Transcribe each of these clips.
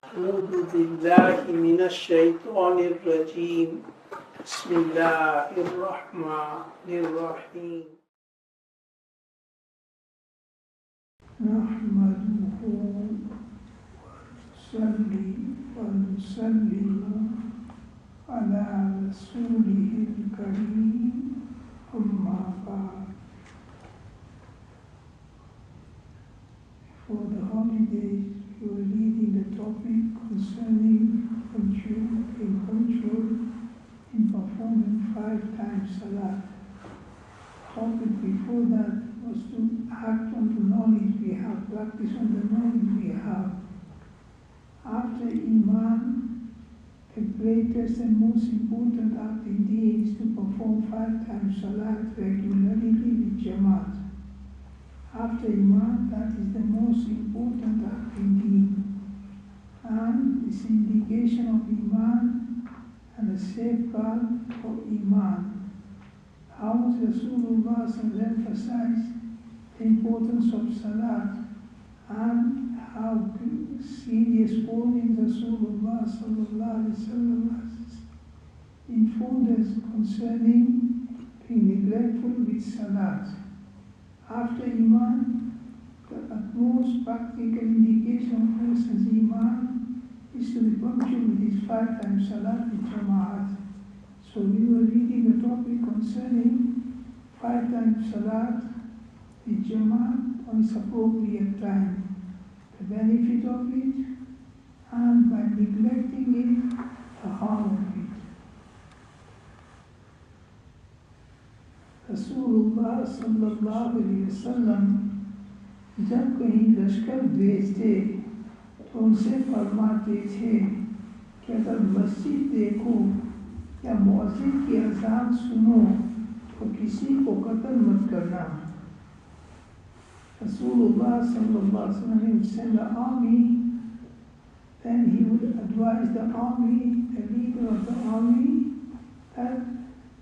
أعوذ بالله من الشيطان الرجيم بسم الله الرحمن الرحيم نحمده ونصلي ونسلم على رسوله الكريم أما بعد. For the holidays, we were reading the topic concerning being punctual in performing 5 times Salah. The topic before that was to act on the knowledge we have, practice on the knowledge we have. After Iman, the greatest and most important act indeed is to perform 5 times Salat regularly with Jamaat. After Iman, that is the most important act indeed. And this indication of Iman and the safeguard for Iman. How much Rasulullah emphasized the importance of Salat and how serious warnings Rasulullah informed us concerning being neglectful with Salat. After Iman, the utmost practical indication of a person's Iman is to be punctual with his 5 times Salat with Jama'at. So we were reading a topic concerning 5 times Salat with Jama'at on its appropriate time, the benefit of it, and by neglecting it, the harm of it. रसूलुल्लाह सल्लल्लाहु अलैहि वसल्लम जब कहीं लश्कर भेजते तो उनसे फरमाते थे कि अगर मस्जिद देखो या मौज़िन की अज़ान सुनो तो किसी को कत्ल मत करना. Rasulullah sallallahu alaihi wasallam would send the army, then he would advise the army, the leader of the army, that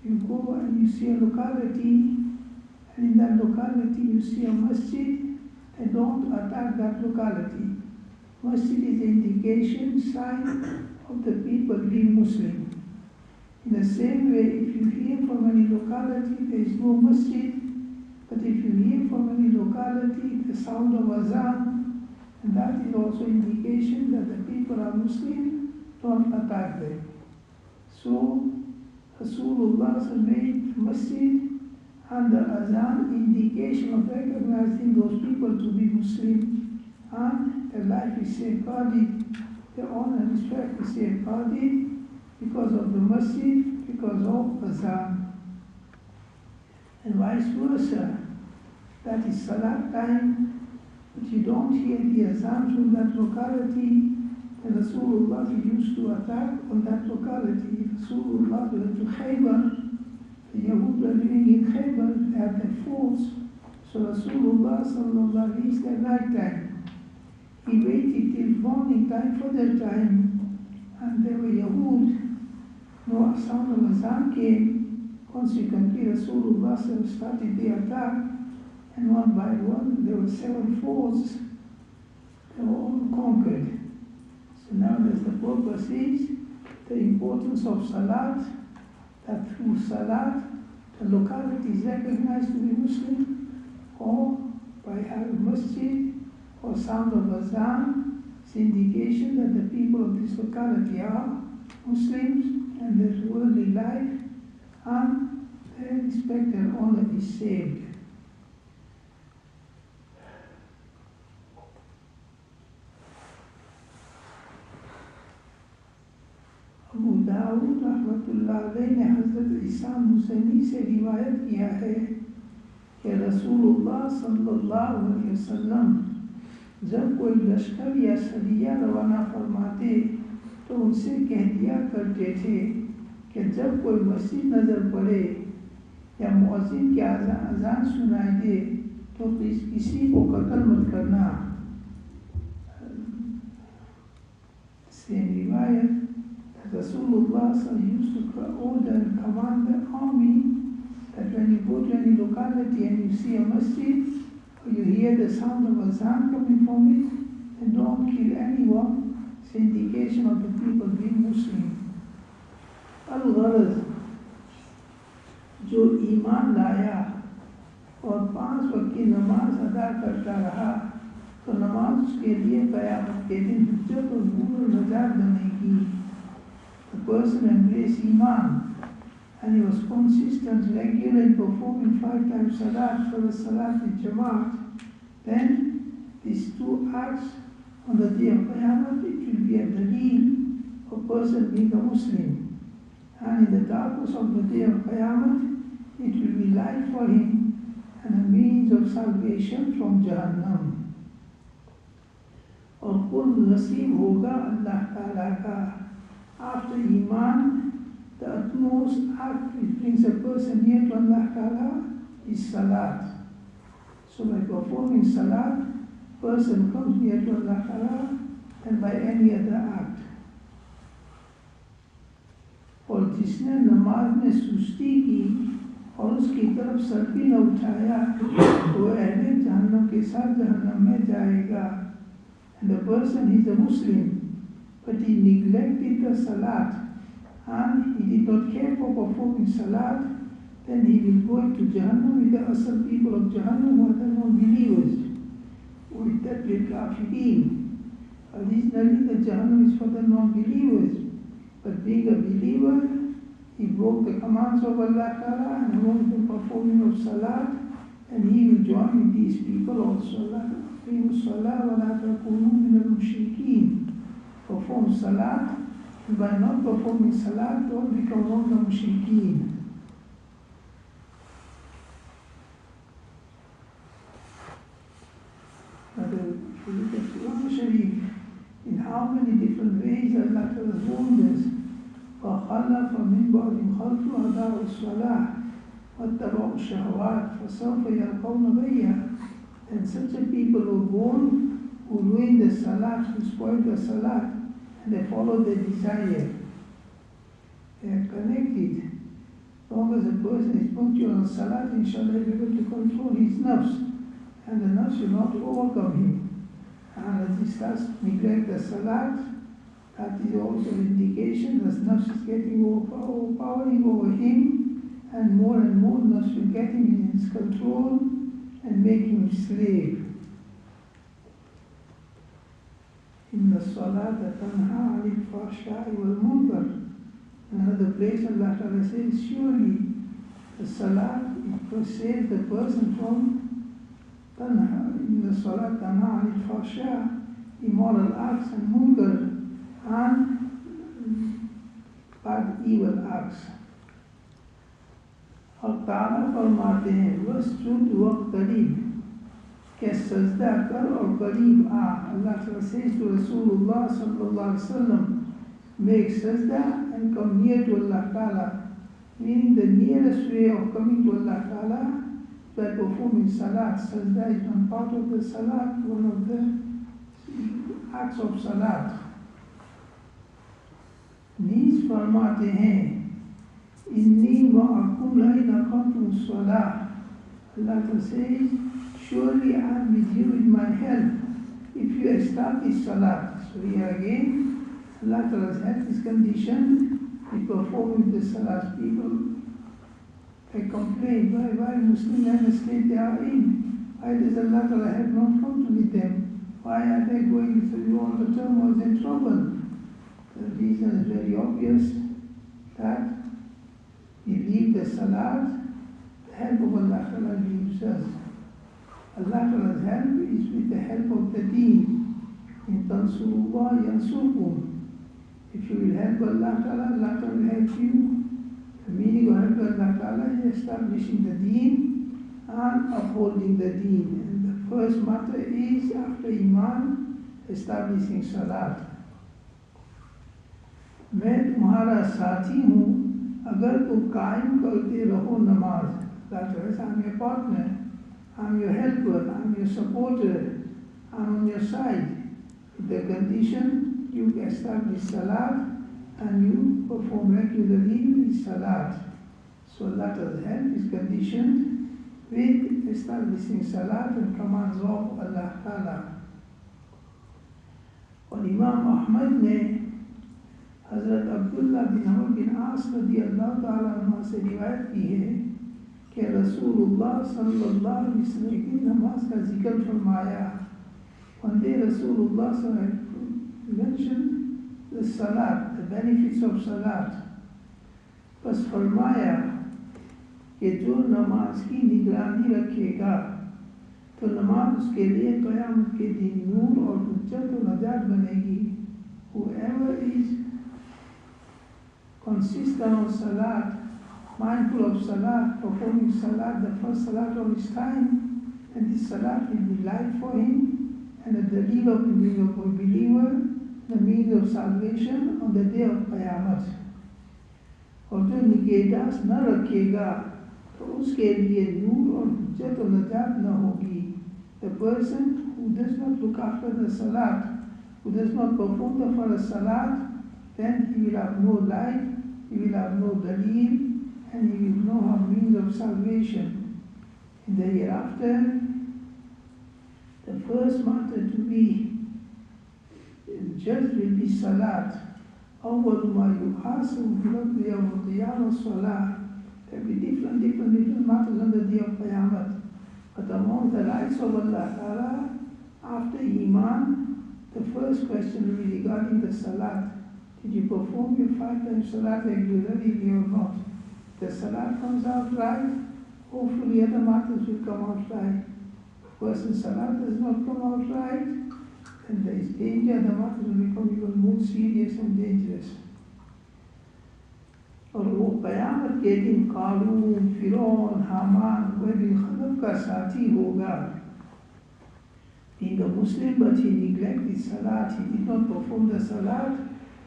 you go and you see a locality, and in that locality you see a masjid, then don't attack that locality. Masjid is an indication, sign of the people being Muslim. In the same way, if you hear from any locality there is no masjid, but if you hear from any locality the sound of azan, and that is also indication that the people are Muslim, don't attack them. So Rasulullah made masjid and the azan indication of recognizing those people to be Muslim, and their life is safeguarded, their honor and respect is safeguarded because of the masjid, because of azan. And vice versa, that is Salat time, but you don't hear the azan from that locality, then Rasulullah used to attack on that locality. Rasulullah went to Khaybar, the Yahud were living in Khaybar, they had their forts, so Rasulullah reached at night time. He waited till morning time for their time, and there were Yahud, no sound of azan came. Consequently, Rasulullah started the attack, and one by one, there were 7 forts, they were all conquered. So now the purpose is the importance of Salat, that through Salat, the locality is recognized to be Muslim, or by having masjid or sound of azan, it's indication that the people of this locality are Muslims, and their worldly life and their respect and honor is saved. Abu Dawood रहमतुल्लाह अलैह ने हज़रत ईसा मुसनी से रिवायत किया है कि रसूलुल्लाह सल्लल्लाहु अलैहि वसल्लम जब कोई लश्कर या सरिया रवाना फरमाते तो उनसे कह दिया करते थे कि जब कोई मस्जिद नज़र पड़े या मुअज्जिन की अज़ान सुनाई दे तो किसी को कत्ल मत करना. Same riwayat, Rasulullah used to order and command the army that when you go to any locality and you see a masjid or you hear the sound of azan coming from it, then don't kill anyone. It's an being Muslim. Al-Gharz, जो ईमान लाया और 5 वक्त की नमाज अदा करता रहा तो नमाज उसके लिए क़यामत के दिन हुज्जत और नूर और नजात बनेगी. The person embraced Iman and he was consistent, regular in performing 5 times Salat for the Salat in Jamaat, then these 2 acts on the day of Qiyamah, it will be a dalil of a person being a Muslim. And in the darkness of the day of Qiyamah, it will be light for him and a means of salvation from Jahannam. और कुल नसीब होगा अल्लाह ताला का. After Iman, the utmost act which brings a person near to Allah Ta'ala is Salat. So by performing Salat, person comes near to Allah Ta'ala and by any other act. और जिसने नमाज में सुस्ती की और उसकी तरफ सर भी न उठाया तो अहले जहन्नम के साथ जहन्नम में जाएगा. And the person is a Muslim, but he neglected the Salat and he did not care for performing Salat, then he will go into Jahannam with the asal people of Jahannam who are the non-believers. With that will kafirin. Originally the Jahannam is for the non-believers, but being a believer, he broke the commands of Allah Ta'ala and among the performing of Salat, and he will join with these people also. Perform Salat, and by not performing Salat, don't become among the mushrikeen. If you look at Quran Sharif, in how many different ways Allah has warned us. فَخَلَفَ مِنْ بَعْدِهِمْ خَلْفٌ أَضَاعُوا الصَّلَاةَ وَاتَّبَعُوا الشَّهَوَاتِ فَسَوْفَ يَلْقَوْنَ غَيًّا. And such a people were born who ruined the Salat, who spoiled the Salat, and they followed their desire. They are connected. As long as a person is punctual on Salat, inshallah he will be able to control his nafs, and the nafs will not overcome him. And as he starts to neglect the Salat, that is also an indication that nafs is getting overpowering over him, and more nafs will get him in his control and make him slave. Inna salata tanha 'anil fahsha'i wal munkar. Another place Allah Ta'ala says, surely the salat, it saves the person from tanha. Inna salata tanha 'anil fahsha'i, immoral acts and munkar, and bad evil acts. और ताला फरमाते हैं वस्जुद वक़्तरीब के सजदा कर और करीब आ. Allah says to Rasulullah sallallahu alaihi wasallam, make sajda and come near to Allah Ta'ala, meaning the nearest way of coming to Allah Ta'ala by performing salat. Sajda is one part of the salat, one of the acts of salat. नीज फरमाते हैं Inni ma'akum la'in aqamtum as-salah. Allah says, surely I am with you in my help if you establish salat. So here again, Allah's help is conditioned with performing the salat. People, they complain, why Muslim land state they are in? Why does Allah help not come to with them? Why are they going through all the turmoils and trouble? The reason is very obvious, that we leave the salat, the help of Allah Ta'ala leaves us. Allah Ta'ala's help is with the help of the deen. In tansurullah yansurkum. If you will help Allah Ta'ala, Allah Ta'ala will help you. The meaning of help Allah Ta'ala is establishing the deen and upholding the deen. And the first matter is, after Iman, establishing salat. मैं तुम्हारा साथी हूँ अगर तुम कायम करते रहो नमाज. That is, I'm your partner, I'm your helper, I'm your supporter, I'm on your side. With the condition you establish salat and you perform regularly with salat. So Allah's help is conditioned with establishing salat and commands of Allah Ta'ala. और इमाम अहमद ने अब्दुल्ला बिन अमर बिन आस रज़ियल्लाहु ताला अन्हु से रिवायत की है कि रसूलुल्लाह सल्लल्लाहु अलैहि वसल्लम एक दिन नमाज का जिक्र फरमाया. One day Rasulullah mentioned the salat, the benefits of salat. बस फरमाया कि जो नमाज की निगरानी रखेगा तो नमाज उसके लिए क़यामत के दिन नूर और हुज्जत और नजात बनेगी. Whoever is consistent on salat, mindful of salat, performing salat, the first salat on his time, and this salat will be light for him and a dalil of being a believer, the means of salvation on the day of Qiyamah. और जो निगहदाश्त न रखेगा तो उसके लिए नूर और हुज्जत और नजात न होगी. The person who does not look after the salat, who does not perform the first salat, then he will have no light, he will have no dalil, and he will not have means of salvation. In the hereafter, the first matter to be judged will be salat. أول ما يحاسب في يوم القيامة الصلاة. There will be different matters on the day of Qiyamah. But among the rights of Allah Ta'ala, after Iman, the first question will be regarding the salat. Did you perform your 5 times salat regularly or not? If the salat comes out right, hopefully other matters will come out right. If person's salat does not come out right, then there is danger, the matters will become even more serious and dangerous. और वो क़यामत के दिन क़ारून, फ़िरौन, हामान, वबिल खलफ का साथी होगा. Being a Muslim, but he neglected salat, he did not perform the salat,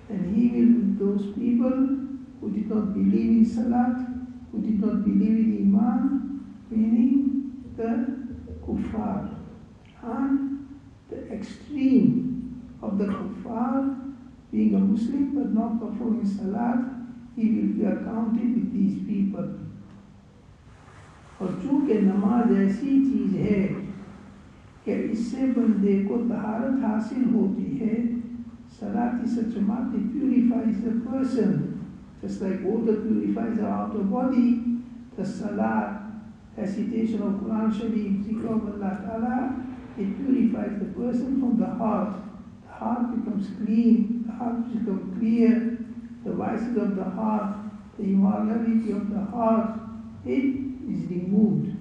and he will be those people who did not believe in salat, who did not believe in Iman, meaning the kuffar. And the extreme of the kuffar, being a Muslim but not performing salat, he will be accounted with these people. और चूँकि नमाज ऐसी चीज़ है कि इससे बंदे को तहारत हासिल होती है. Salat is such a matter, it purifies the person. Just like water purifies the outer body, the salat, recitation of Quran Sharif, zikr of Allah Ta'ala, it purifies the person from the heart. The heart becomes clean, the heart becomes clear, the vices of the heart, the immorality of the heart, it is removed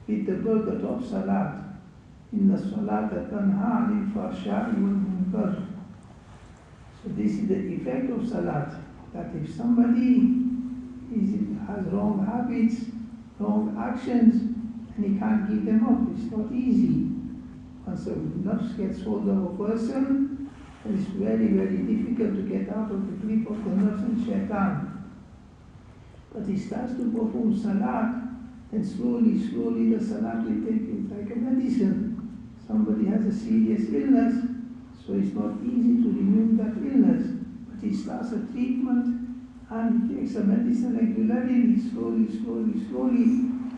with the barakat of salat. Inna salata tanha anil fahsha'i wal munkar. So this is the effect of salat, that if somebody has wrong habits, wrong actions, and he can't give them up, it's not easy. Once the nafs gets hold of a person, it's very, very difficult to get out of the grip of the nafs and shaitan. But he starts to perform salat, and slowly the salat will take it like a medicine. Somebody has a serious illness, so it's not easy to remove that illness. But he starts a treatment and he takes a medicine regularly, slowly.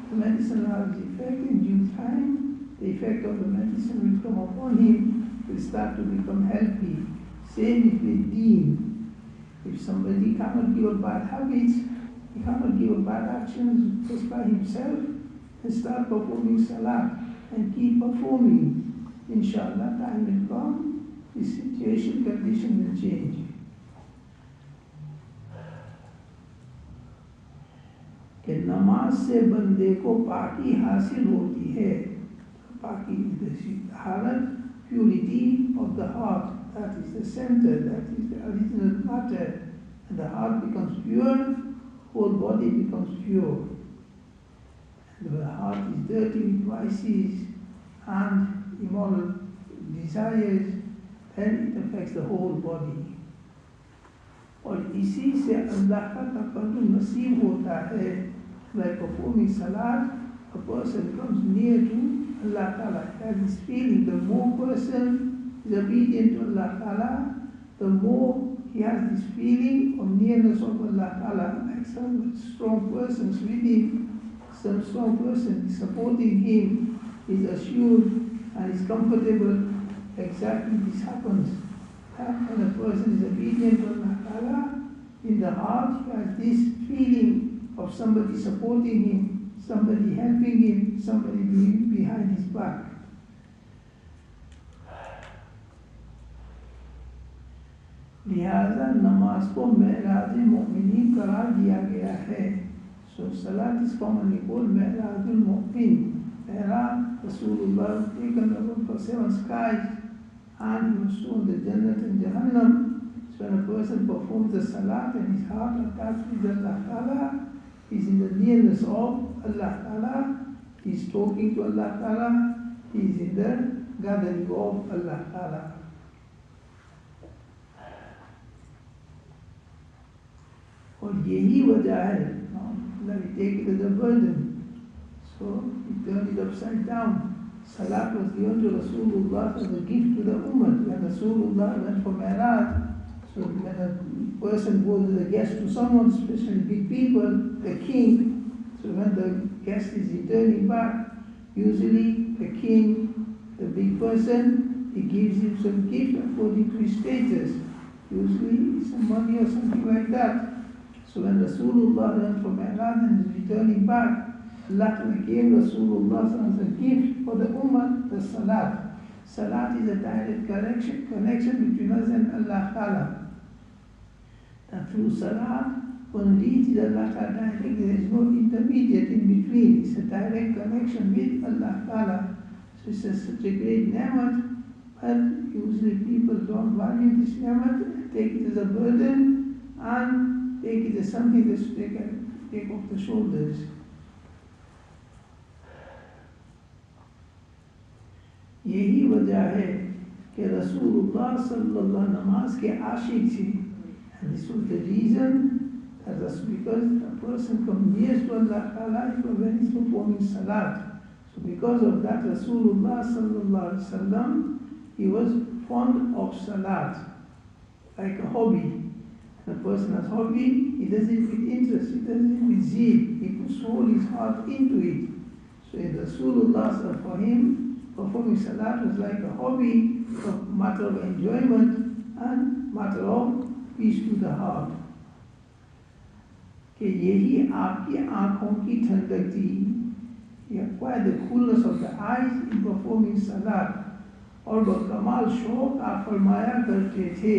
The medicine will have its effect. In due time, the effect of the medicine will come upon him, will start to become healthy. Same with deen. If somebody cannot give up bad habits, he cannot give up bad actions just by himself, and start performing salah and keep performing. Inshallah, time will come, his situation, condition will change. कि नमाज से बंदे को पाकी हासिल होती है. पाकी is the हालत, purity of the heart. That is the center, that is the original matter. And the heart becomes pure, whole body becomes pure. And the heart is dirty with vices and immoral desires, then it affects the whole body. और इसी से अल्लाह का तक़र्रुब नसीब होता है. By performing salat, a person comes near to Allah Ta'ala. He has this feeling, the more person is obedient to Allah Ta'ala, the more he has this feeling of nearness of Allah Ta'ala. Like some strong persons with him, some strong person supporting him, is assured and is comfortable. Exactly this happens. When a person is obedient to Allah Ta'ala, in the heart he has this feeling of somebody supporting him, somebody helping him, somebody being behind his back. लिहाजा नमाज को मेराज मोमिनीन करार दिया गया है. So salat is commonly called Mi'rajul Mu'min. Mi'raj, Rasulullah was taken above for 7 skies and he was shown the Jannat and Jahannam. So when a person performs the salat and his heart attached with Allah Ta'ala, he is in the nearness of Allah Ta'ala, he is talking to Allah Ta'ala, he is in the gathering of Allah Ta'ala. और यही वजह है, we take it as a burden, so we turn it upside down. Salat was given to Rasulullah as a gift to the Ummah. When Rasulullah went for Mi'raj, so when a person goes as a guest to someone, especially big people, the king, so when the guest is returning back, usually the king, the big person, he gives him some gift according to his status. Usually some money or something like that. So when Rasulullah went for Mi'raj and is returning back, Allah gave Rasulullah as a gift for the Ummah, the Salat. Salat is a direct connection between us and Allah Ta'ala. And through Salat, one reaches Allah Ta'ala directly, there is no intermediate in between. It's a direct connection with Allah Ta'ala. So it's such a great ni'mat, but usually people don't value this ni'mat, take it as a burden, and take it as something that they can take off the shoulders. यही वजह है कि रसूलुल्लाह सल्लल्लाहु अलैहि नमाज के आशिक थे. And this was the reason that because a person comes near to Allah Ta'ala when he's performing salat. So because of that, Rasulullah sallallahu alaihi wasallam, he was fond of salat, like a hobby. A person has hobby, he does it with interest, he does it with zeal, he puts all his heart into it. So Rasulullah, for him, performing salat was like a hobby, a matter of enjoyment and matter of peace to the heart. कि यही आपकी आँखों की ठंडक थी, you acquire the coolness of the eyes in performing salat. और बकमाल शौक आप फरमाया करते थे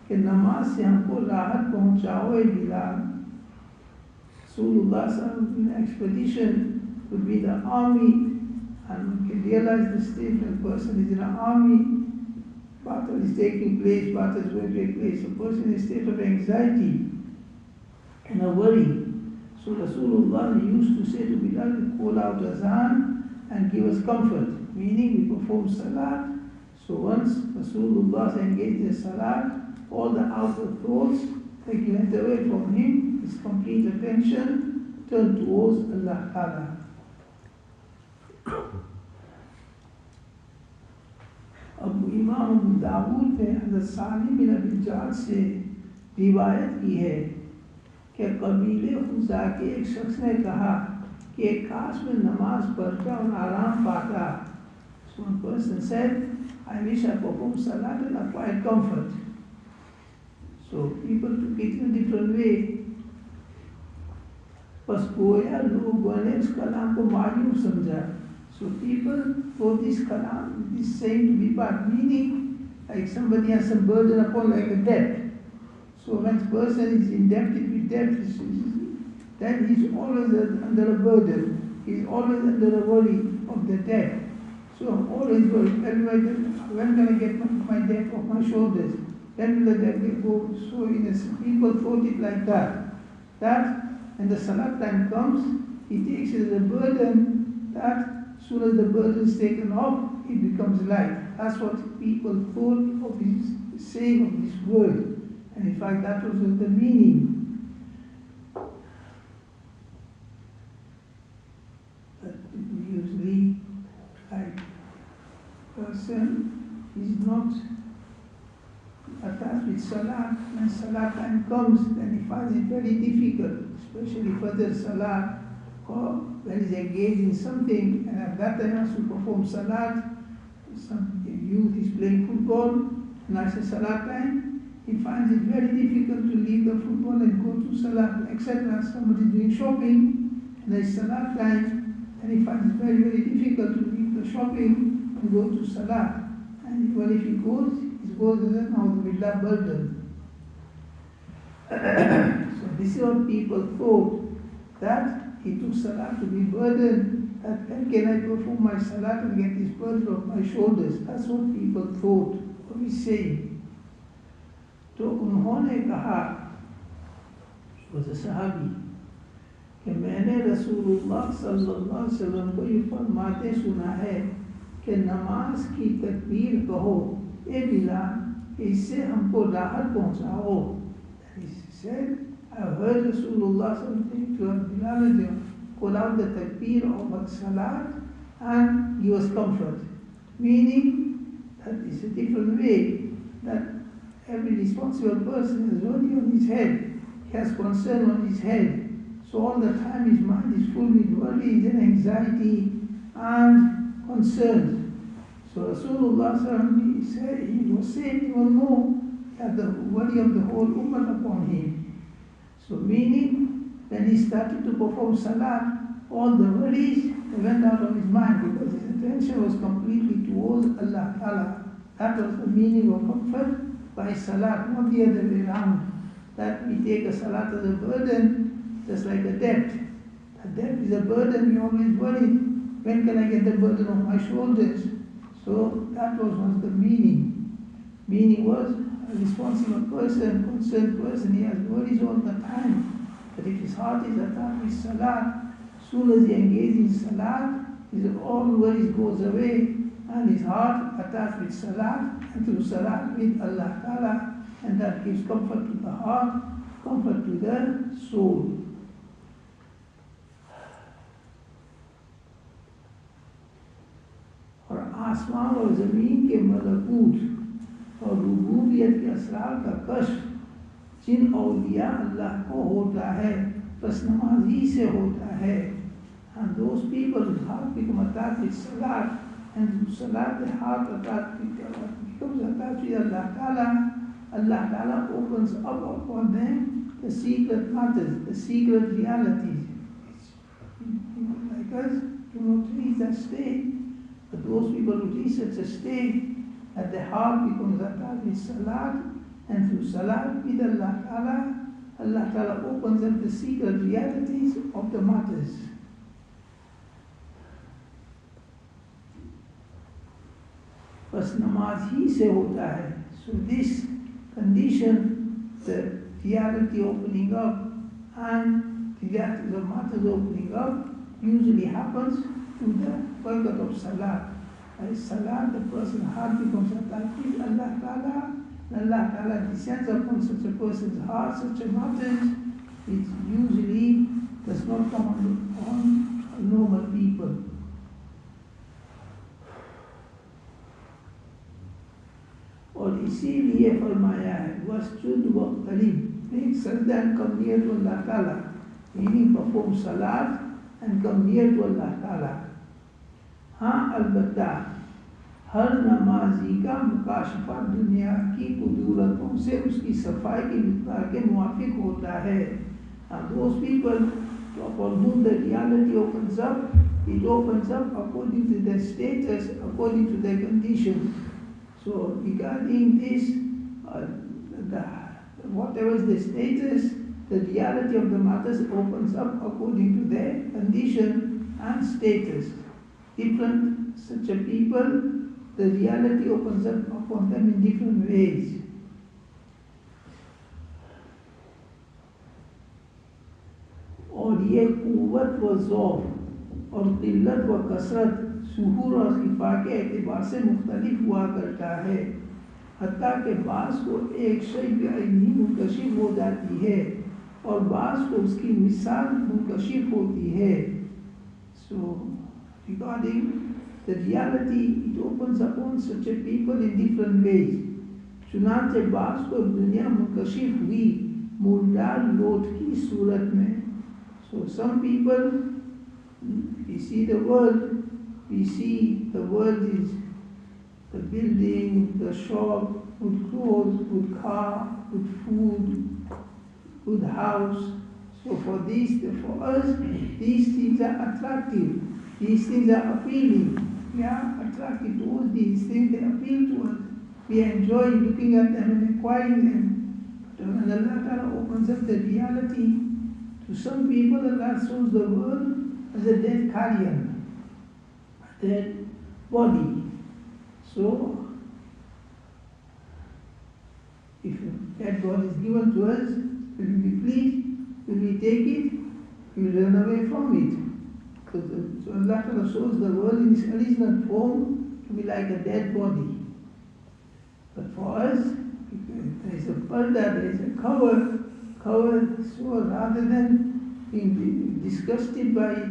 कि नमाज से हमको राहत पहुँचाओ ए Bilal. Rasulullah in expedition would be the army, and we can realize the state when a person is in an army, battle is taking place, battle is going to take place, a person in a state of anxiety and a worry. So Rasulullah used to say to Bilal, call out azan and give us comfort, meaning we perform salat. So once Rasulullah engaged in salat, all the outer thoughts they went away from him, his complete attention turned towards Allah Ta'ala. अब इमाम अबू दाऊद ने हज़रत सालिम बिन अबी जाद से रिवायत की है कि कबीले खुज़ा के एक शख्स ने कहा कि एक काश में नमाज पढ़ता और आराम पाता. So one person said, I wish I performed salat and acquired comfort. So people took it in a different way. बस गोया लोगों ने उस कलाम को मायूब समझा. So people thought this kalam, this saying to be bad, meaning like somebody has some burden upon like a debt. So when a person is indebted with debt, then he's always under a burden. He's always under a worry of the debt. So always worry, when can I get my debt off my shoulders? When will the debt go? So people thought it like that. That when the salat time comes, he takes it as a burden that as soon as the burden is taken off, it becomes light. That's what people thought of his saying of this word. And in fact, that was the meaning. But usually, like person is not attached with salat. When salat time comes, then he finds it very difficult, especially further salat, or when he's engaged in something, and at that time has to perform salat. Some youth is playing football, and after salat time, he finds it very difficult leave the football and go to Salah, etc. Somebody doing shopping and there is Salah time, and he finds it very, very difficult to leave the shopping and go to Salah. And well, if he goes as a na'udhu burden. So this is what people thought, that he took Salah to be burden, that when can I perform my Salah and get this burden off my shoulders? That's what people thought. What he's saying. तो उन्होंने कहा, was a sahabi, कि मैंने रसूलुल्लाह सल्लल्लाहु अलैहि वसल्लम को ये फरमाते सुना है कि नमाज की तकबीर कहो, ए बिलाल, इससे हमको राहत पहुंचाओ. He said, I heard Rasulullah something to Bilal call out the takbir of salat and give us comfort. Meaning that it's a different way, that every responsible person has worry on his head, he has concern on his head. So all the time his mind is full with worries and anxiety and concerns. So Rasulullah said, he was saying even more that the worry of the whole ummah upon him. So meaning, when he started to perform salah, all the worries went out of his mind because his attention was completely towards Allah Ta'ala. That was the meaning of comfort by salah, not the other way around. That we take a salah as a burden, just like a debt. A debt is a burden, we always worry, when can I get the burden off my shoulders? So that was the meaning. Meaning was, a responsible person, concerned person, he has worries all the time. But if his heart is attached with salah, as soon as he engages in salah, his all worries goes away, and his heart attached with salah, and through salah with Allah Ta'ala, and that gives comfort to the heart, comfort to the soul. और आसमान और ज़मीन के मलकूत और रुबूबियत के असरार का कश्फ जिन औलिया अल्लाह को होता है, बस नमाजी से होता है. And those people whose heart become attached with salat, and through salat the heart becomes attached with Allah Ta'ala, Allah Ta'ala opens up upon them the secret matters, the secret realities. People like us do not reach that state, but those people who reach such a state, that the heart becomes attached with salat, and through salat with Allah Ta'ala, Allah Ta'ala opens up the secret realities of the matters. बस नमाज ही से होता है. So this condition, the reality opening up and the reality of matters opening up, usually happens through the barakat of salat. By salat, the person's heart becomes attached with Allah Ta'ala, and Allah Ta'ala descends upon such a person's heart, such a matters, which usually does not come on normal people. और इसीलिए फरमाया है वस्जुद वक़्तरिब, make sajda and come near to Allah Ta'ala, meaning perform salat and come near to Allah Ta'ala. हाँ अलबत्ता हर नमाजी का मुकाशफा दुनिया की कुदूरतों से उसकी सफाई की मिक़दार के मुआफिक होता है. And those people upon whom the reality opens up, it opens up according to their status, according to their condition. So regarding this, whatever is the status, the reality of the matters opens up according to their condition and status. Different such a people, the reality opens up upon them in different ways. और ये कुव्वत व ज़ौफ़ और क़िल्लत व कसरत सुहूर और खिफा के एतबार से मुख्तलिफ हुआ करता है. हत्ता के बाज़ को एक शय बेअयनी मुंकशिफ हो जाती है और बाज़ को उसकी मिसाल मुंकशिफ होती है. So regarding the reality, it opens upon such a people in different ways. चुनांचे बाज़ को दुनिया मुंकशिफ हुई मुर्दार लोट की सूरत में. So some people, we see the world, we see the world is the building, the shop, with clothes, with car, with food, good house. So for us, these things are attractive. These things are appealing. We are attracted towards these things. They appeal to us. We enjoy looking at them and acquiring them. But when Allah Ta'ala opens up the reality, to some people Allah shows the world as a dead carrier, a dead body. So, if that body is given to us, will we be pleased? Will we take it? We will run away from it. So Allah Ta'ala shows the world in its original form to be like a dead body. But for us, there is a parda, there is a cover, so rather than being disgusted by it,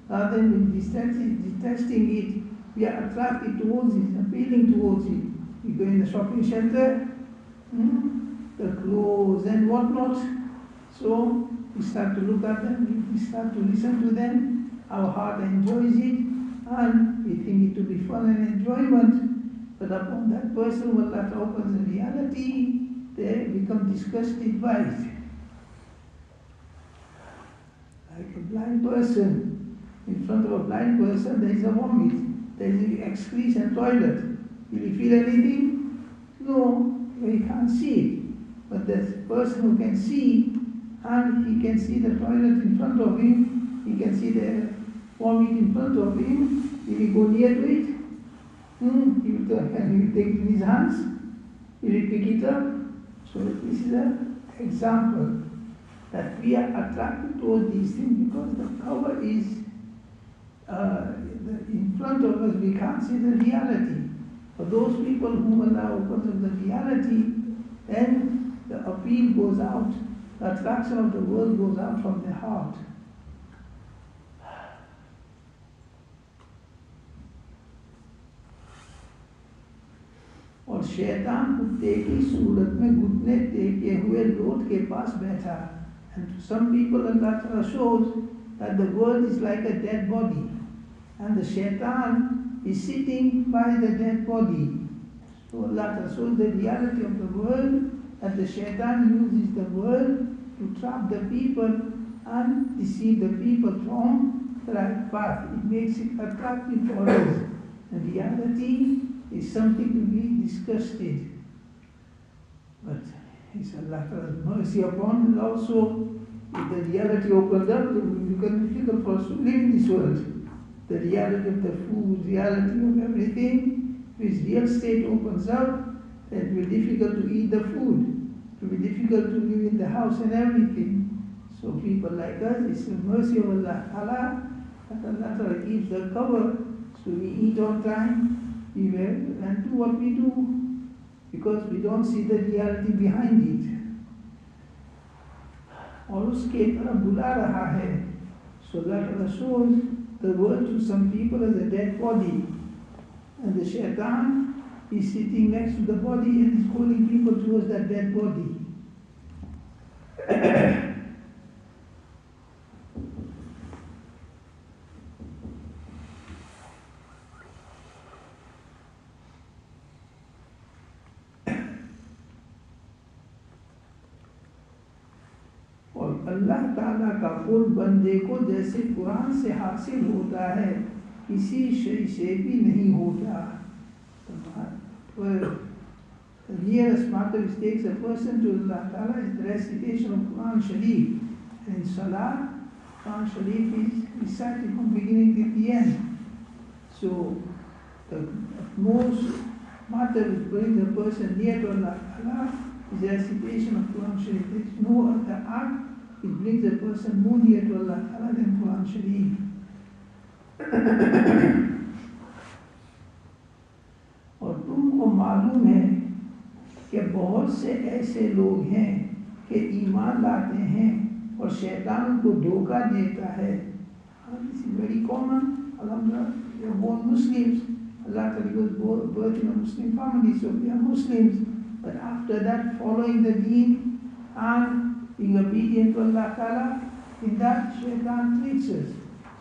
rather than being detesting it, we are attracted towards it, appealing towards it. We go in the shopping center, the clothes and whatnot. So we start to look at them, we start to listen to them, our heart enjoys it, and we think it to be fun and enjoyment. But upon that person who Allah opens the reality, they become disgusted by it. Like a blind person, in front of a blind person there is a vomit, there is an excretion toilet. Will he feel anything? No, he can't see it. But the person who can see, and he can see the toilet in front of him, he can see the vomit in front of him, will he go near to it? He will take it in his hands, he will pick it up. So this is an example that we are attracted towards these things because the cover is in front of us, we can't see the reality. For those people whom Allah opens up the reality, then the appeal goes out, the attraction of the world goes out from their heart. और शैतान कुत्ते की सूरत में घुटने टेके हुए लोट के पास बैठा. And to some people Allah Ta'ala shows that the world is like a dead body and the shaitan is sitting by the dead body. So Allah Ta'ala shows the reality of the world, that the shaitan uses the world to trap the people and deceive the people from the right path. It makes it attractive for us. The reality is something to be disgusted. But it's Allah Ta'ala's mercy upon us also. If the reality opens up, it will become difficult for us to live in this world. The reality of the food, reality of everything, if its real state opens up, then it will be difficult to eat the food. It will be difficult to live in the house and everything. So people like us, it's the mercy of Allah Ta'ala, that Allah Ta'ala gives the cover, so we eat on time, we wear and do what we do, because we don't see the reality behind it. और उसके तरफ बुला रहा है. So Allah shows the world to some people as a dead body, and the shaitan is sitting next to the body and is calling people towards that dead body. अल्लाह ताला का कुर्ब बंदे को जैसे कुरान से हासिल होता है, किसी शय से भी नहीं होता. The nearest matter which takes a person to Allah Ta'ala is the recitation of Quran Sharif. And in Salah, Quran Sharif is recited from beginning till the end. So the most matter which brings a person near to Allah Ta'ala is the recitation of Quran Sharif. There is no other act it brings a person more near to Allah Ta'ala than Quran Sharif. और तुमको मालूम है कि बहुत से ऐसे लोग हैं कि ईमान लाते हैं और शैतान उनको धोखा देता है. This is very common. Alhamdulillah, we are born Muslims. Allah Ta'ala was born in a Muslim family, so we are Muslims. But after that, following the deen and being obedient to Allah Ta'ala, in that shaitan tricks us.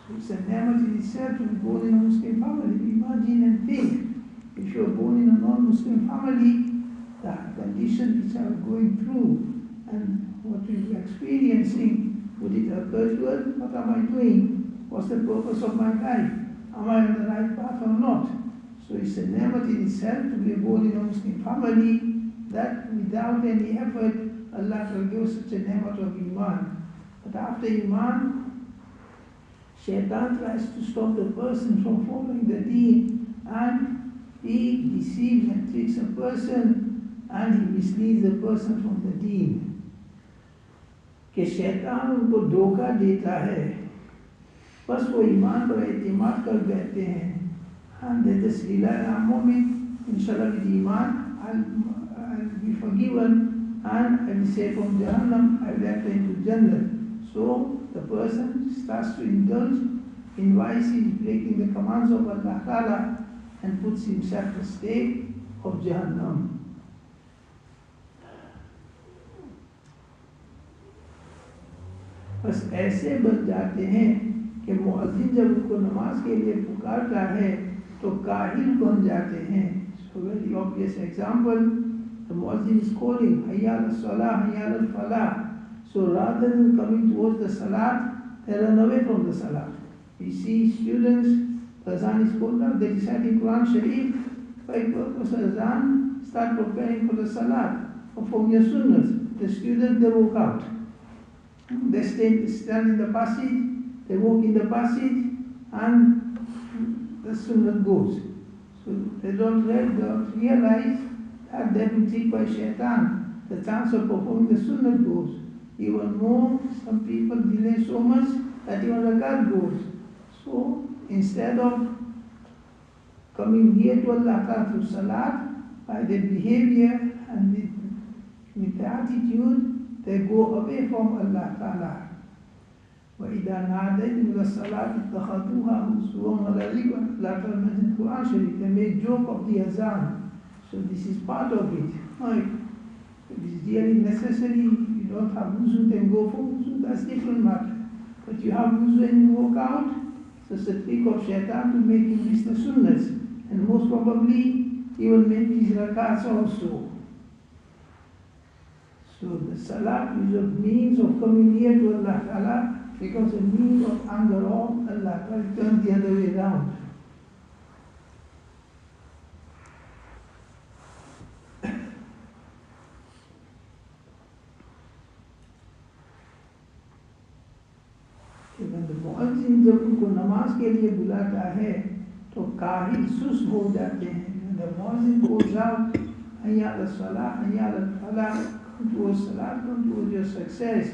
So it's a ni'mat in itself to be born in a Muslim family. Imagine and think, if you are born in a non-Muslim family, the conditions which are going through, and what you're experiencing, would it occur to us? What am I doing? What's the purpose of my life? Am I on the right path or not? So it's a ni'mat in itself to be born in a Muslim family, that without any effort, Allah will give such a ni'mat of Iman. But after Iman, Shaitan tries to stop the person from following the deen, and he deceives and tricks a person, and he misleads the person from the deen. कि शैतान उनको धोखा देता है, बस वो ईमान पर एतमाद कर बैठते हैं, and they just rely on moment, inshallah with iman, I'll be forgiven and I will say from Jahannam, I will enter into Jannah. So the person starts to indulge in vices, breaking the commands of Allah Ta'ala, and puts himself in the state of Jahannam. बस ऐसे बन जाते हैं कि मुअज्जिन जब उनको नमाज के लिए पुकारता है तो काहिल बन जाते हैं. So very obvious example, the muazzin is calling hayya ala salah, hayya ala falah. So rather than coming towards the salat, they run away from the salat. We see students, the azan is called out, they reciting Quran Sharif, by purpose of azan, start preparing for the salat, or for your sunnahs. The students, they walk out. They stand in the passage, they walk in the passage, and the sunnah goes. So they don't realize that they've been tricked by shaitan. The chance of performing the sunnah goes. Even more, some people delay so much that even the rakat goes. So instead of coming near to Allah Ta'ala through salat, by their behavior and with the attitude, they go away from Allah Ta'ala. وَإِذَا نَادَيْتُمْ إِلَى الصَّلَاةِ اتَّخَذُوهَا هُزُوًا وَلَعِبًا. Allah Ta'ala mentioned Quran Sharif, they make joke of the azan. So this is part of it. If it is really necessary, you don't have wuzu, then go for wuzu, that's different matter. But you have wuzu and you walk out, so it's a trick of shaitan to make you miss the sunnahs. And most probably, he will make these rakats also. So the salat is a means of coming near to Allah Ta'ala, becomes a means of anger of Allah Ta'ala, turn the other way around. When the muazzin जब उनको नमाज के लिए बुलाता है तो काहिल सुस्त हो जाते हैं. When the muazzin calls out hayya ala salah, hayya ala falah, come towards salat, come towards your success,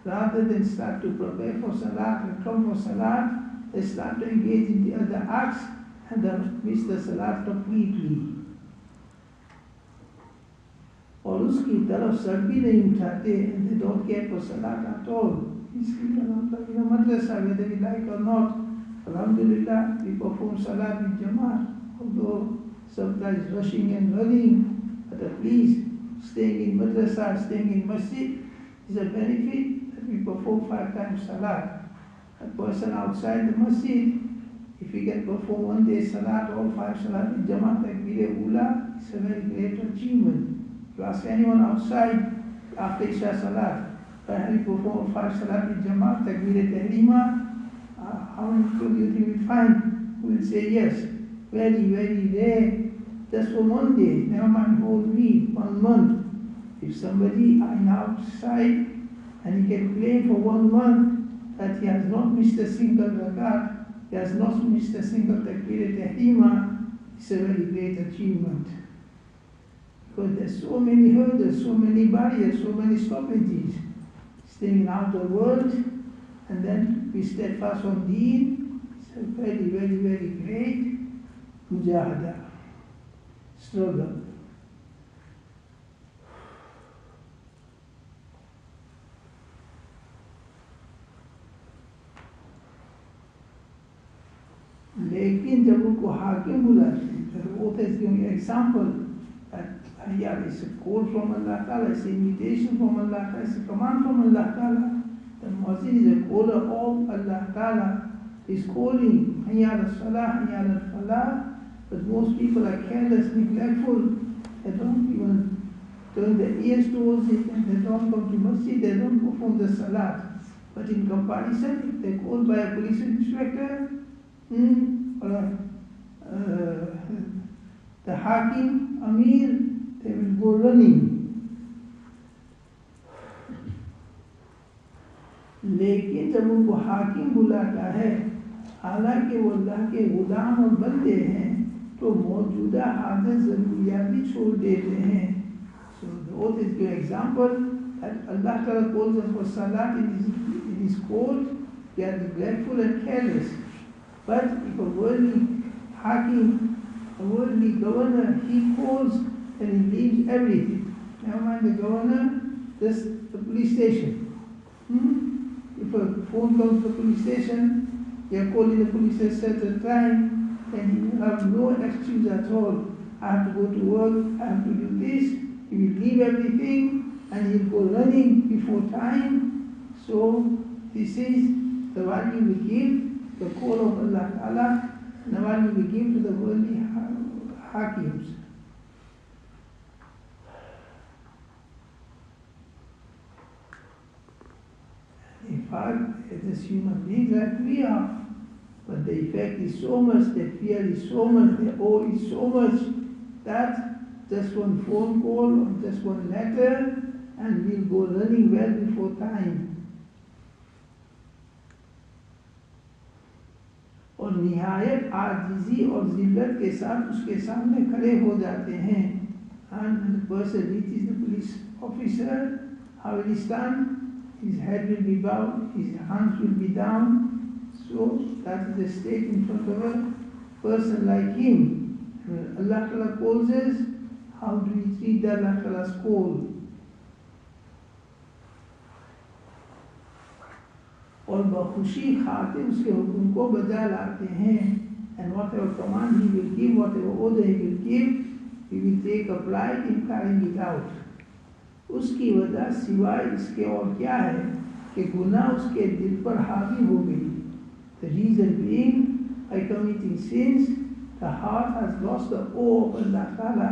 rather than start to prepare for salat and come for salat, they start to engage in the other acts and then miss the salat completely. और उसकी तरफ sir भी नहीं उठाते, and they don't care for salat at all. In a madrasa, whether we like or not, alhamdulillah, we perform salat in Jamaat, although sometimes rushing and running, but at least staying in madrasa, staying in masjid is a benefit that we perform 5 times salat. A person outside the masjid, if he can perform one day salat, all 5 salat in Jamaat, takbir ula, it's a very great achievement. You ask anyone outside after Isha salat, can you perform 5 salat in Jamaat, takbir tahrima, how many people do you think we find who will say yes? Very, very rare. Just for one day, never mind whole week, 1 month. If somebody is outside and he can claim for 1 month that he has not missed a single rakat, he has not missed a single takbir tahrima, it's a very great achievement. Because there's so many hurdles, so many barriers, so many stoppages. Staying in outer world and then be steadfast on deen, it's a very, very, very great mujahada, struggle. लेकिन जब उनको हाकिम बुलाते हैं, the author is giving an example that yeah, it's a call from Allah Ta'ala, it's an invitation from Allah Ta'ala, it's a command from Allah Ta'ala. The muazzin is a caller of Allah Ta'ala. He's calling hayya ala salah, hayya ala falah, but most people are careless, neglectful. They don't even turn their ears towards it and they don't come to masjid, they don't perform the salat. But in comparison, if they're called by a police inspector, or the Hakim, Amir, they will go running. लेकिन जब उनको हाकिम बुलाता है, हालांकि वो अल्लाह के गुलाम और बंदे हैं, तो मौजूदा हादत ज़रूरियात भी छोड़ देते हैं. So the oath is an example that Allah Ta'ala calls us for salat in His court. We are neglectful and careless. But if a worldly hakim, a worldly governor, he calls and he leaves everything. Never mind the governor, just the police station. If a phone comes to the police station, you are calling the police at a certain time, then he will have no excuse at all. I have to go to work, I have to do this. He will leave everything and he will go running before time. So this is the value we give, the call of Allah Ta'ala, and the value we give to the worldly hakims. In fact, it is human beings like we are. But the effect is so much, the fear is so much, the awe is so much that just one phone call or just one letter and we'll go running well before time. और निहायत आजिज़ी और ज़िल्लत के साथ उसके सामने खड़े हो जाते हैं. And the person reaches the police officer, how will he stand? His head will be bowed, his hands will be down. So that is the state in front of a person like him. When Allah Ta'ala calls us, how do we treat Allah Ta'ala's call? और बखुशी खाते उसके हुक्म को बजा लाते हैं. And whatever command he will give, whatever order he will give, he will take a pride in carrying it out. उसकी वजह सिवाय इसके और क्या है कि गुनाह उसके दिल पर हावी हो गई. The reason being, by committing sins, the heart has lost the awe of Allah Ta'ala,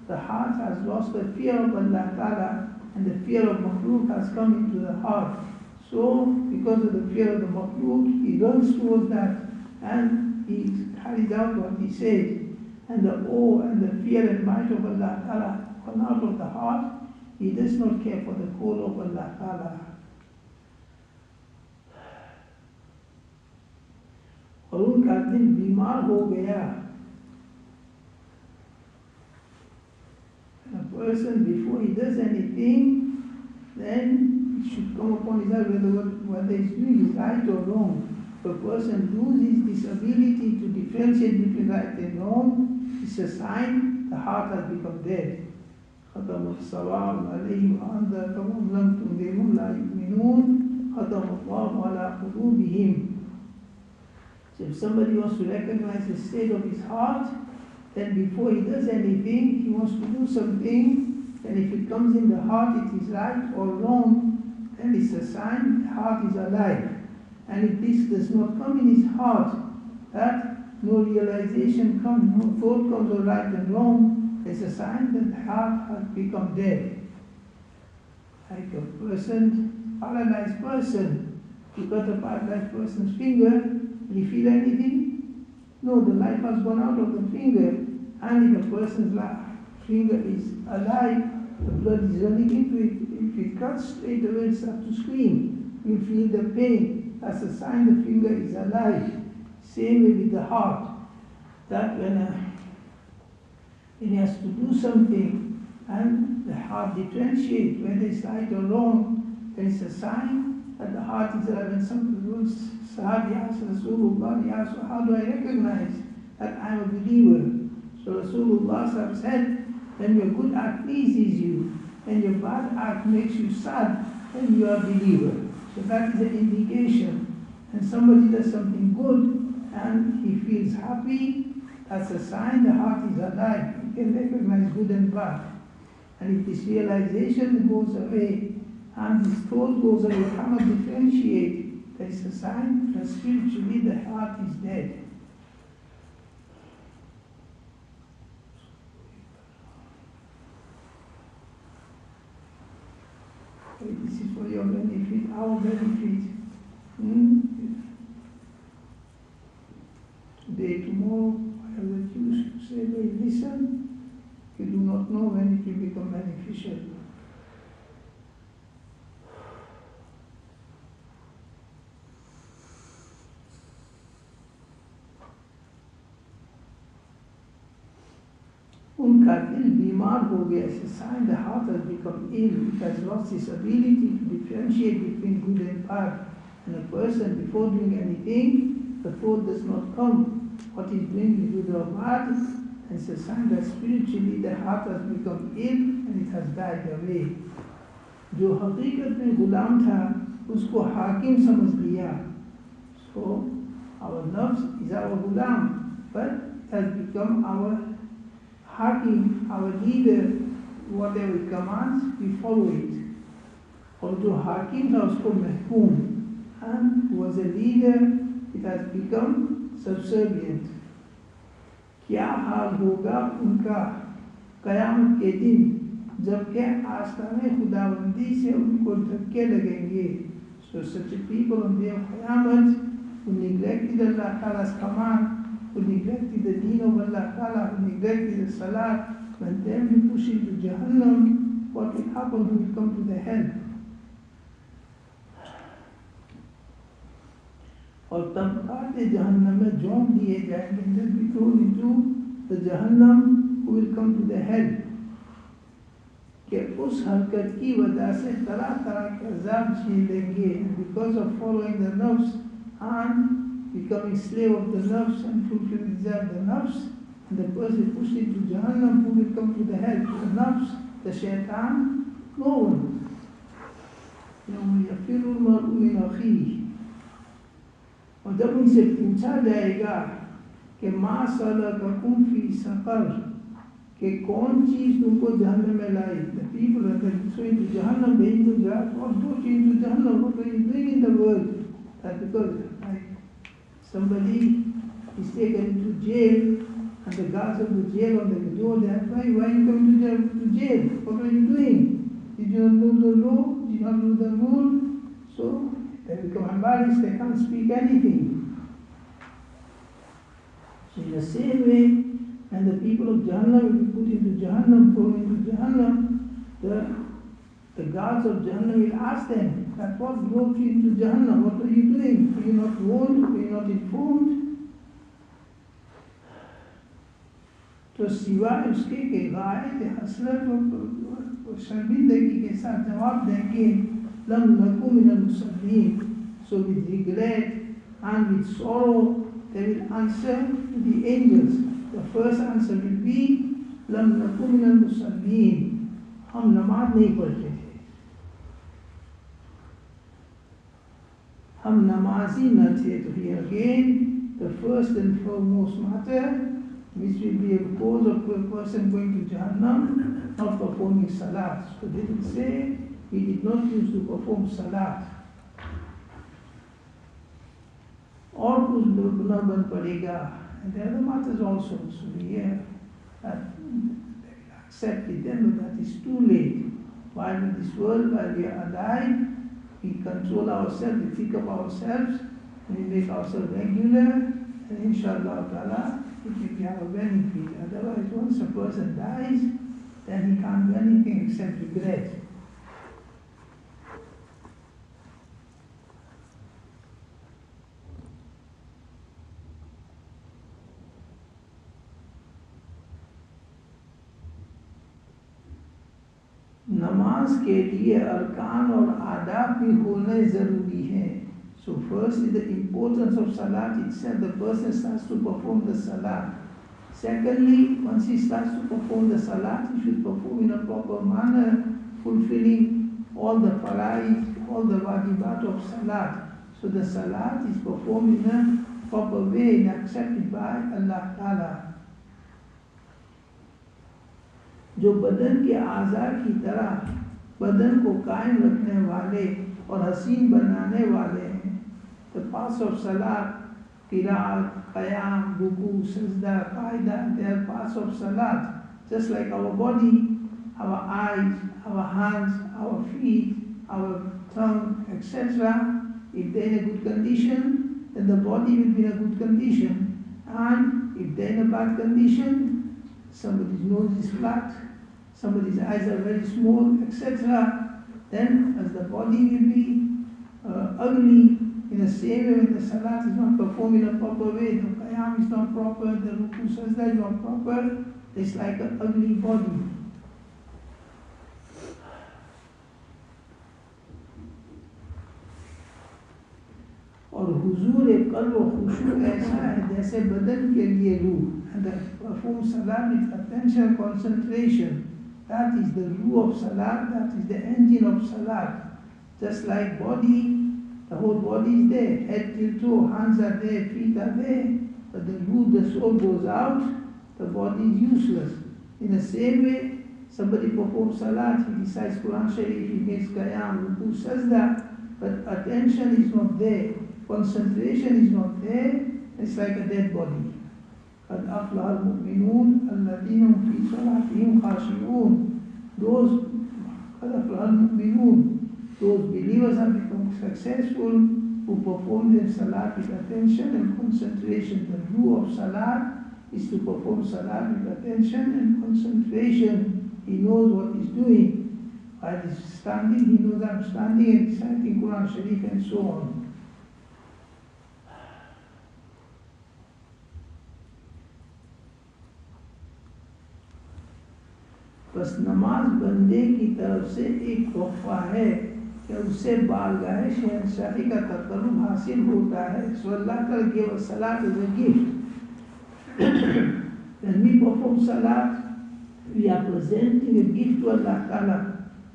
the heart has lost the fear of Allah Ta'ala, and the fear of makhluk has come into the heart. So, because of the fear of the makhluk, he runs towards that and he carries out what he says. And the awe and the fear and might of Allah Ta'ala come out of the heart. He does not care for the call of Allah Ta'ala. और उनका दिल बीमार हो गया. And a person, before he does anything, then it should come upon his heart whether he's doing is right or wrong. If a person loses this ability to differentiate between right and wrong, it's a sign the heart has become dead. ختم الصواب عليهم وأنذرتهم لم تنذرهم لا يؤمنون ختم الله على قلوبهم. So if somebody wants to recognize the state of his heart, then before he does anything, he wants to do something, and if it comes in the heart it is right or wrong, then it's a sign the heart is alive. And if this does not come in his heart, that no realization comes, no thought comes of right and wrong, it's a sign that the heart has become dead. Like a person, paralyzed person, you cut a paralyzed person's finger, will you feel anything? No, the life has gone out of the finger. And if a person's finger is alive, the blood is running into it. If it cuts, straight away it starts to scream. You feel the pain. That's a sign the finger is alive. Same way with the heart. That when he has to do something and the heart differentiates whether it's right or wrong, then it's a sign that the heart is alive. And some Saab asked Rasulullah, so how do I recognize that I'm a believer? So Rasulullah said, when your good act pleases you and your bad act makes you sad, then you are a believer. So that is an indication. And somebody does something good and he feels happy, that's a sign the heart is alive. You can recognize good and bad. And if this realization goes away and this thought goes away, you cannot differentiate. That is a sign that spiritually the heart is dead. this is for your benefit, our benefit. Today, tomorrow, I have the Jews to say, well, listen, you do not know when it will become beneficial. उनका दिल बीमार हो गया, it's a sign the heart has become ill, it has lost its ability to differentiate between good and bad. And a person, before doing anything, the thought does not come, what he's doing is good or bad, and it's a sign that spiritually the heart has become ill and it has died away. जो हकीकत में गुलाम था, उसको हाकिम समझ लिया. So, our nafs is our gulam, but it has become our hakim, our leader. Whatever it commands, we follow it. और जो हाकिम था उसको महकूम, and who was a leader, it has become subservient. क्या हाल होगा उनका क़यामत के दिन जबकि आस्ताने खुदाबंदी से उनको धक्के लगेंगे. So such a people on the day of Qiyamah who neglected Allah Ta'ala's command, who neglected the deen of Allah Ta'ala, who neglected the Salah, when they will be pushed into Jahannam, what will happen? Who will come to the hell? और तब काटे जहन्नम में झोंक दिए जाएंगे. They'll be thrown into the Jahannam, who will come to the hell. कि उस हरकत की वजह से तरह तरह के अज़ाब झेल लेंगे. Because of following the nafs and becoming slave of the nafs and fulfilling the desire of the nafs, and the person pushed into Jahannam, who will come to the hell, to the nafs, the shaitan, no one. يوم يفر المرء من أخيه. और जब उनसे पूछा जाएगा कि मा सलककुम फी सक़र, कि कौन चीज़ तुमको जहन्नम में लाई. The people are going to Jahannam, they will ask, what brought you into Jahannam? What were you doing in the world? That's because somebody is taken into jail, and the guards of the jail on the door, they ask, why you come to jail? What were you doing? Did you not know the law? Did you not know the rule? So they become embarrassed, they can't speak anything. So in the same way, and the people of Jahannam will be put into Jahannam, thrown into Jahannam, the guards of Jahannam will ask them, that what brought you into Jahannam? What were you doing? Were you not warned? Were you not informed? तो सिवाय उसके के गायत हसरत और शर्मिंदगी के साथ जवाब देंगे, लम नकू मिनल मुसल्लीन. So with regret and with sorrow they will answer to the angels. The first answer will be लम नकू मिनल मुसल्लीन, हम नमाज नहीं पढ़ते थे, हम नमाजी न थे. तो here again the first and foremost matter which will be a cause of a person going to Jahannam, not performing Salah. So they will say, he did not use to perform Salah. और कुछ गुनाह बन पड़ेगा. And the other matters also. So we have that accept it then, but that is too late. While in this world, while we are alive, we control ourselves, we think of ourselves, and we make ourselves regular, and inshallah ta'ala, it will be our benefit. Otherwise, once a person dies, then he can't do anything except regret. नमाज के लिए अरकान और आदाब भी होने ज़रूरी हैं. So first is the importance of Salat itself. The person starts to perform the Salat. Secondly, once he starts to perform the Salat, he should perform in a proper manner, fulfilling all the faraid, all the wajibat of Salat. So the Salat is performed in a proper way and accepted by Allah Ta'ala. जो बदन के आज़ा की तरह बदन को कायम रखने वाले और हसीन बनाने वाले हैं. The parts of Salat, Qiraat, Qiyam, Ruku, Sajda, Qaida, they are parts of Salat. Just like our body, our eyes, our hands, our feet, our tongue, etc. If they're in a good condition, then the body will be in a good condition. And if they're in a bad condition, somebody's nose is flat, somebody's eyes are very small, etc., then as the body will be ugly, in the same way when the salat is not performed in a proper way, the qiyam is not proper, the ruku sajda is not proper, it's like an ugly body. और हुजूर क़ल्ब व खुशू ऐसा है जैसे बदन के लिए रूह, and the perform salat with attention, concentration. That is the ruh of salat, that is the engine of salat. Just like body, the whole body is there, head till toe, hands are there, feet are there, but the ruh, the soul goes out, the body is useless. In the same way, somebody performs salat, he recites Quran Sharif, he makes qiyam, ruku, sajda, but attention is not there, concentration is not there, it's like a dead body. قَدْ أَفْلَحَ الْمُؤْمِنُونَ الَّذِينَ هُمْ فِي صَلَاتِهِمْ خَاشِعُونَ. Those قَدْ أَفْلَحَ الْمُؤْمِنُونَ, those believers have become successful who perform their salat with attention and concentration. The rule of salat is to perform salat with attention and concentration. He knows what he's doing. While he's standing, he knows I'm standing and reciting Quran Sharif and so on. बस नमाज बंदे की तरफ से एक तोहफा है कि उससे बारगाह शहंशाही का तकर्रुब हासिल होता है. So Allah Ta'ala gave us salat as a gift. When we perform salat, we are presenting a gift to Allah Ta'ala.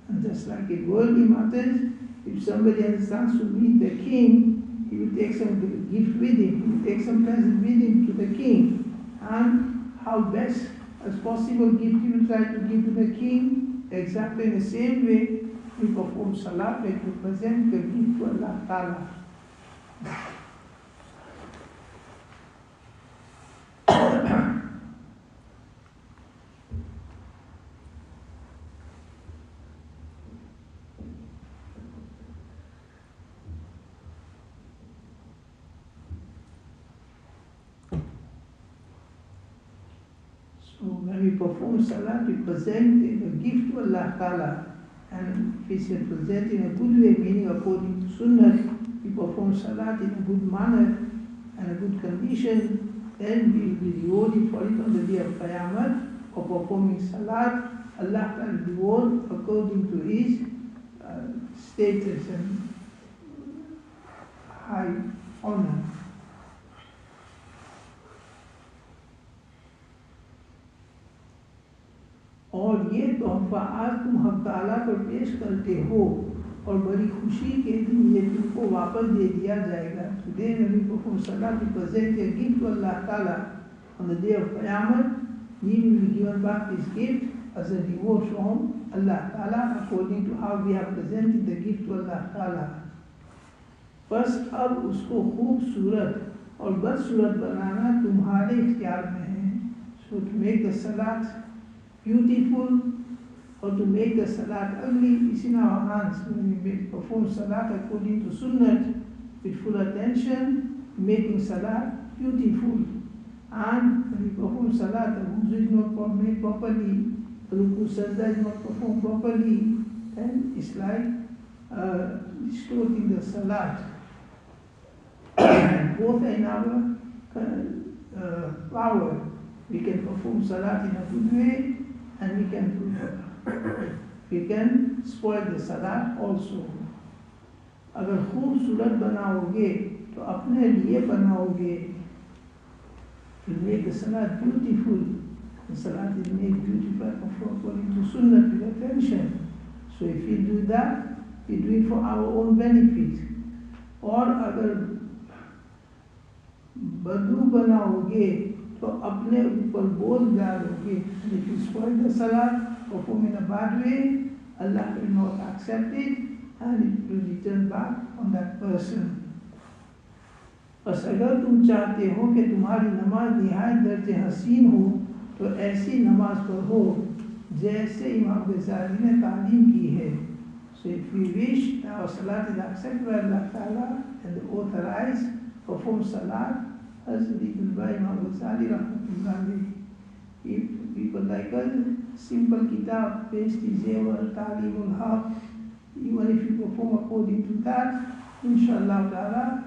And just like in worldly matters, if somebody has a chance to meet the king, he will take some gift with him, he will take some present with him to the king. And how best as possible gift he will try to give to the king. Exactly in the same way, we perform salat, we present the gift to Allah Ta'ala. So when we perform salat, we present the gift to Allah Ta'ala. And if it's presented in a good way, meaning according to Sunnah, we perform salat in a good manner and a good condition, then we will be rewarded for it on the day of Qiyamah. For performing salat, Allah can reward according to his status and high honor. और ये तोहफा आज तुम हक़ ताला पर पेश करते हो और बड़ी खुशी के दिन ये तुमको वापस दे दिया जाएगा. Today when we perform salat, we present a gift to Allah Ta'ala. On the day of Qiyamah, we will be given back this gift as a reward from Allah Ta'ala according to how we have presented the gift to Allah Ta'ala. बस अब उसको खूबसूरत और बदसूरत बनाना तुम्हारे इख्तियार में है. So to make the salat beautiful or to make the salat ugly is in our hands. When we perform salat according to Sunnah with full attention, making salat beautiful. And when we perform salat, the wuzu is not made properly, the ruku sajda is not performed properly, then it's like distorting the salat. And both are in our power. We can perform salat in a good way, and we can spoil the salat also. अगर खूबसूरत बनाओगे तो अपने लिए बनाओगे. To make the salat beautiful, the salat is made beautiful according to Sunnah with attention. So if we do that, we do it for our own benefit. और अगर बदू बनाओगे तो अपने ऊपर बोझ डालोगे. And if you spoil the salat, perform in a bad way, Allah will not accept it and it will return back on that person. बस अगर तुम चाहते हो कि तुम्हारी नमाज निहायत दर्जे हसीन हो तो ऐसी नमाज पढ़ो जैसे इमाम गज़ाली ने तालीम की है. So if we wish our salat is accepted by Allah Ta'ala and the authorized perform salat, as written by Imam Ghazali Rahmatullah. If people like us, simple kitab, based is Zewar, Talimul Haq, even if you perform according to that, inshallah Ta'ala,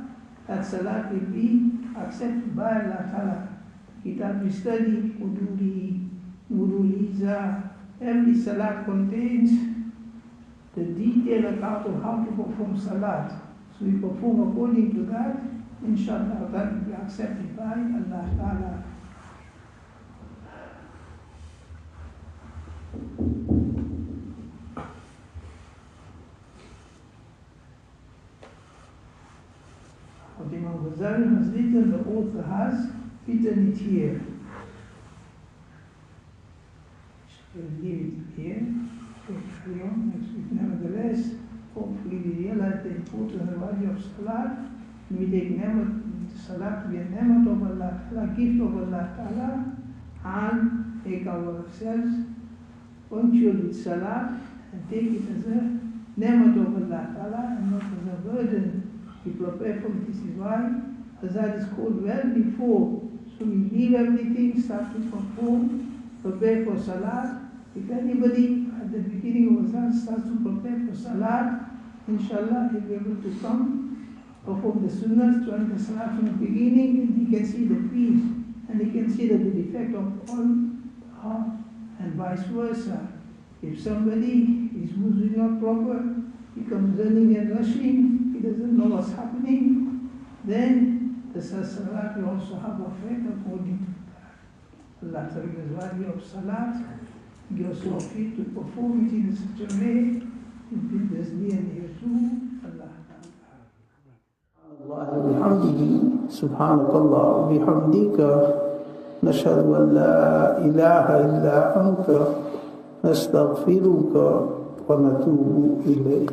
that salat will be accepted by Allah Ta'ala. Kitab we study, Uduri, Muruliza, every salat contains the detailed account of how to perform salat. So we perform according to that, inshallah that will be accepted by Allah Ta'ala. What Imam Ghazali has written, the author has written it here. We'll leave it here. We'll carry on next week. Nevertheless, hopefully we realize the importance and value of salat. We take salat to be a ni'mat of Allah Ta'ala, gift of Allah Ta'ala, and make ourselves punctual with salat and take it as a ni'mat of Allah Ta'ala and not as a burden. We prepare for it. This is why Azad is called well before. So we leave everything, start to perform, prepare for salat. If anybody at the beginning of Azad starts to prepare for salat, inshallah he'll be able to come, perform the sunnahs, join the salat from the beginning, and he can see the peace, and he can see the good effect of all the heart, and vice versa. If somebody, his wuzu is not proper, he comes running and rushing, he doesn't know what's happening, then the salat will also have effect according to that. Allah Ta'ala's value of salat gives us fit to perform it in such a way, it brings us near to Allah. وبحمده سبحانك الله وبحمدك نشهد أن لا إله إلا أنت نستغفرك ونتوب إليك.